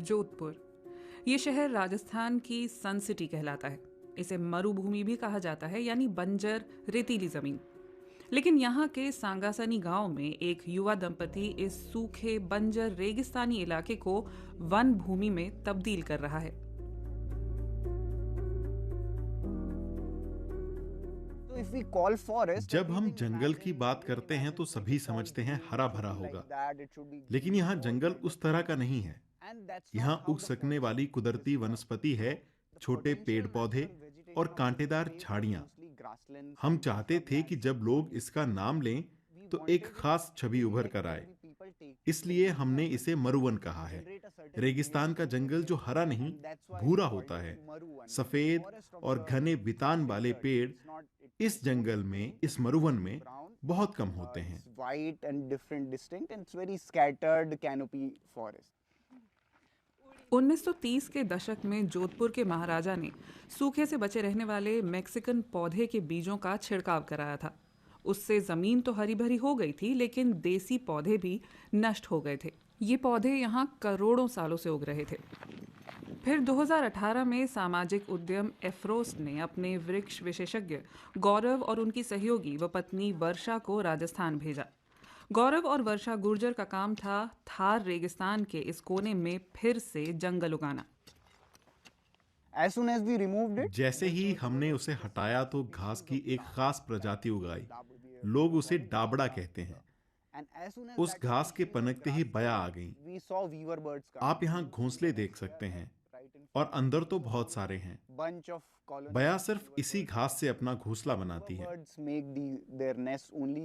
जोधपुर ये शहर राजस्थान की सन सिटी कहलाता है। इसे मरुभूमि भी कहा जाता है, यानी बंजर रेतीली जमीन। लेकिन यहाँ के सांगासनी गांव में एक युवा दंपति इस सूखे बंजर रेगिस्तानी इलाके को वन भूमि में तब्दील कर रहा है। जब हम जंगल की बात करते हैं तो सभी समझते हैं हरा भरा होगा, लेकिन यहाँ जंगल उस तरह का नहीं है। यहाँ उग सकने वाली कुदरती वनस्पति है छोटे पेड़ पौधे और कांटेदार झाड़ियां। हम चाहते थे कि जब लोग इसका नाम लें तो एक खास छवि उभर कर आए, इसलिए हमने इसे मरुवन कहा है। रेगिस्तान का जंगल जो हरा नहीं भूरा होता है, सफेद और घने बितान वाले पेड़ इस जंगल में, इस मरुवन में बहुत कम होते हैं। 1930 के दशक में जोधपुर के महाराजा ने सूखे से बचे रहने वाले मैक्सिकन पौधे के बीजों का छिड़काव कराया था। उससे जमीन तो हरी भरी हो गई थी, लेकिन देसी पौधे भी नष्ट हो गए थे। ये पौधे यहाँ करोड़ों सालों से उग रहे थे। फिर 2018 में सामाजिक उद्यम एफ्रोस्ट ने अपने वृक्ष विशेषज्ञ गौरव और उनकी सहयोगी व पत्नी वर्षा को राजस्थान भेजा। गौरव और वर्षा गुर्जर का काम था थार रेगिस्तान के इस कोने में फिर से जंगल उगाना। जैसे ही हमने उसे हटाया तो घास की एक खास प्रजाति उगाई। लोग उसे डाबड़ा कहते हैं। उस घास के पनकते ही बया आ गई। आप यहाँ घोंसले देख सकते हैं और अंदर तो बहुत सारे हैं। बया सिर्फ इसी घास से अपना घोंसला बनाती है।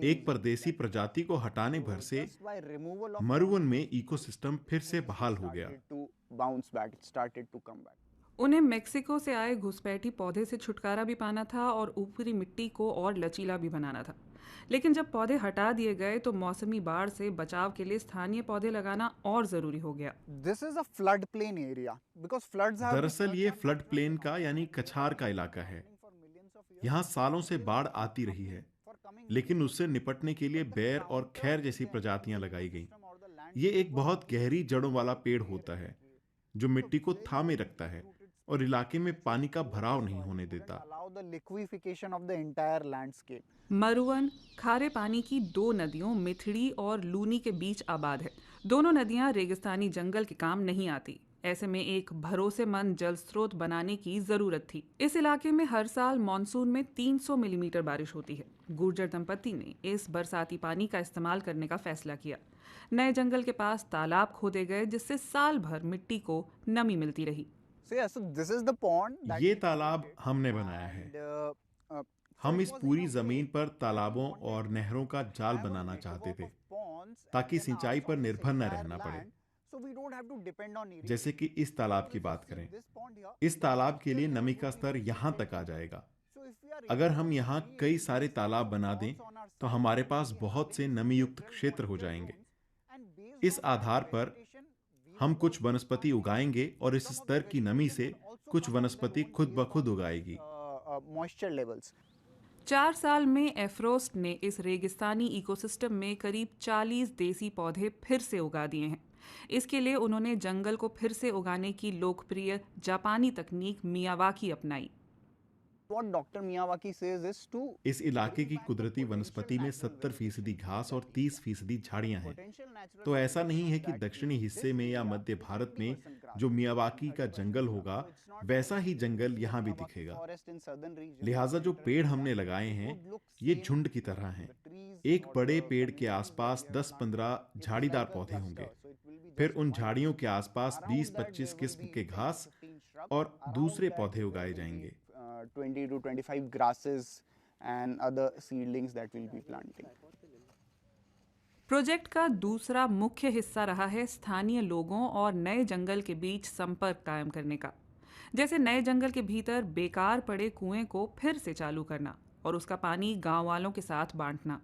एक परदेसी प्रजाति को हटाने भर से मरुवन में इकोसिस्टम फिर से बहाल हो गया। उन्हें मेक्सिको से आए घुसपैठी पौधे से छुटकारा भी पाना था और ऊपरी मिट्टी को और लचीला भी बनाना था। लेकिन जब पौधे हटा दिए गए तो मौसमी बाढ़ से बचाव के लिए स्थानीय पौधे लगाना और जरूरी हो गया। दरअसल ये फ्लड प्लेन का यानी कछार का इलाका है। यहाँ सालों से बाढ़ आती रही है, लेकिन उससे निपटने के लिए बेर और खैर जैसी प्रजातियां लगाई गई। ये एक बहुत गहरी जड़ों वाला पेड़ होता है जो मिट्टी को थामे रखता है और इलाके में पानी का भराव नहीं होने देता। मरुवन खारे पानी की दो नदियों मिथड़ी और लूनी के बीच आबाद है। दोनों नदियां रेगिस्तानी जंगल के काम नहीं आती। ऐसे में एक भरोसेमंद जल स्रोत बनाने की जरूरत थी। इस इलाके में हर साल मानसून में 300 मिलीमीटर बारिश होती है। गुर्जर दंपति ने इस बरसाती पानी का इस्तेमाल करने का फैसला किया। नए जंगल के पास तालाब खोदे गए, जिससे साल भर मिट्टी को नमी मिलती रही। ये तालाब हमने बनाया है। हम इस पूरी जमीन पर तालाबों और नहरों का जाल बनाना चाहते थे ताकि सिंचाई पर निर्भर न रहना पड़े। जैसे कि इस तालाब की बात करें, इस तालाब के लिए नमी का स्तर यहाँ तक आ जाएगा। अगर हम यहाँ कई सारे तालाब बना दें तो हमारे पास बहुत से नमी युक्त क्षेत्र हो जाएंगे। इस आधार पर हम कुछ वनस्पति उगाएंगे और इस स्तर की नमी से कुछ वनस्पति खुद ब खुद उगाएगी। 4 साल में एफ्रोस्ट ने इस रेगिस्तानी इकोसिस्टम में करीब 40 देसी पौधे फिर से उगा दिए हैं। इसके लिए उन्होंने जंगल को फिर से उगाने की लोकप्रिय जापानी तकनीक मियावाकी अपनाई। इस इलाके की कुदरती वनस्पति में 70% घास और 30% झाड़ियां हैं। तो ऐसा नहीं है कि दक्षिणी हिस्से में या मध्य भारत में जो मियावाकी का जंगल होगा वैसा ही जंगल यहाँ भी दिखेगा। लिहाजा जो पेड़ हमने लगाए हैं ये झुंड की तरह हैं। एक बड़े पेड़ के आसपास 10-15 झाड़ीदार पौधे होंगे। फिर उन झाड़ियों के आसपास 20-25 किस्म के घास और दूसरे पौधे उगाए जाएंगे। 20 to 25 grasses and other seedlings that we'll be planting. Project का दूसरा मुख्य हिस्सा रहा है स्थानीय लोगों और नए जंगल के बीच संपर्क कायम करने का। जैसे नए जंगल के भीतर बेकार पड़े कुएं को फिर से चालू करना और उसका पानी गांव वालों के साथ बांटना।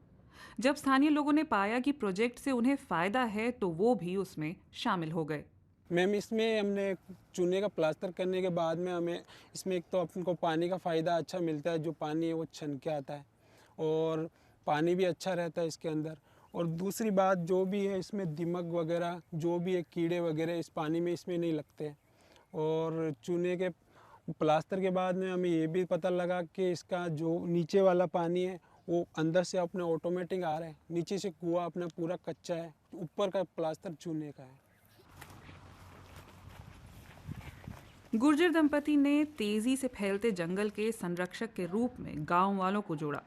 जब स्थानीय लोगों ने पाया कि प्रोजेक्ट से उन्हें फायदा है तो वो भी उसमें शामिल हो गए। मैम, इसमें हमने चूने का प्लास्टर करने के बाद में हमें इसमें एक तो अपन को पानी का फ़ायदा अच्छा मिलता है। जो पानी है वो छन के आता है और पानी भी अच्छा रहता है इसके अंदर। और दूसरी बात जो भी है इसमें दीमक वगैरह जो भी है कीड़े वगैरह इस पानी में इसमें नहीं लगते। और चूने के प्लास्टर के बाद में हमें ये भी पता लगा कि इसका जो नीचे वाला पानी है वो अंदर से अपने ऑटोमेटिक आ रहा है, नीचे से कुआं अपना पूरा कच्चा है, ऊपर का प्लास्टर चूने का है। गुर्जर दंपति ने तेजी से फैलते जंगल के संरक्षक के रूप में गांव वालों को जोड़ा।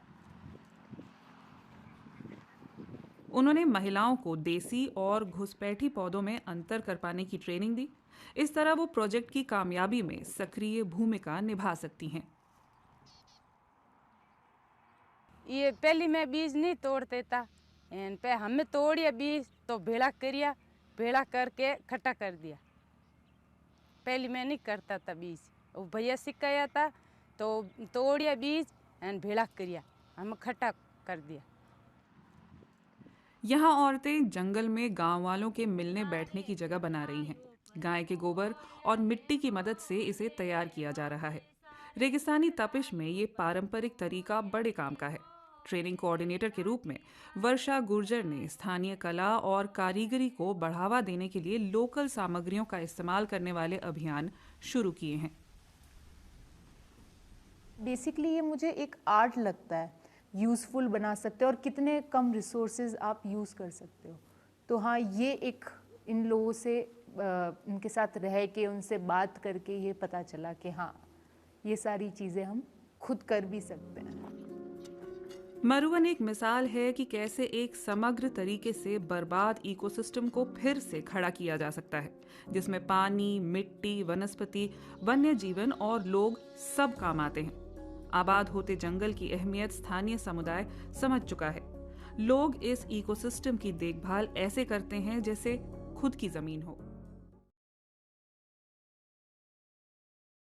उन्होंने महिलाओं को देसी और घुसपैठी पौधों में अंतर कर पाने की ट्रेनिंग दी। इस तरह वो प्रोजेक्ट की कामयाबी में सक्रिय भूमिका निभा सकती हैं। ये पहले मैं बीज नहीं तोड़ते था, पे हमें तोड़िया बीज तो भेड़ा करिया, भेड़ा करके खट्टा कर दिया। पहले मैं नहीं करता था बीज, वो भैया सिखाया था तो तोड़िया बीज एंड भेड़ा करिया, हम खट्टा कर दिया। यहाँ औरतें जंगल में गांव वालों के मिलने बैठने की जगह बना रही हैं। गाय के गोबर और मिट्टी की मदद से इसे तैयार किया जा रहा है। रेगिस्तानी तपिश में ये पारंपरिक तरीका बड़े काम का है। ट्रेनिंग कोऑर्डिनेटर के रूप में वर्षा गुर्जर ने स्थानीय कला और कारीगरी को बढ़ावा देने के लिए लोकल सामग्रियों का इस्तेमाल करने वाले अभियान शुरू किए हैं। बेसिकली ये मुझे एक आर्ट लगता है, यूज़फुल बना सकते हो और कितने कम रिसोर्सेज आप यूज़ कर सकते हो। तो हाँ, ये एक इन लोगों से उनके साथ रह के उनसे बात करके ये पता चला कि हाँ, ये सारी चीज़ें हम खुद कर भी सकते हैं। मरुवन एक मिसाल है कि कैसे एक समग्र तरीके से बर्बाद इकोसिस्टम को फिर से खड़ा किया जा सकता है, जिसमें पानी, मिट्टी, वनस्पति, वन्य जीवन और लोग सब काम आते हैं। आबाद होते जंगल की अहमियत स्थानीय समुदाय समझ चुका है। लोग इस इकोसिस्टम की देखभाल ऐसे करते हैं जैसे खुद की जमीन हो।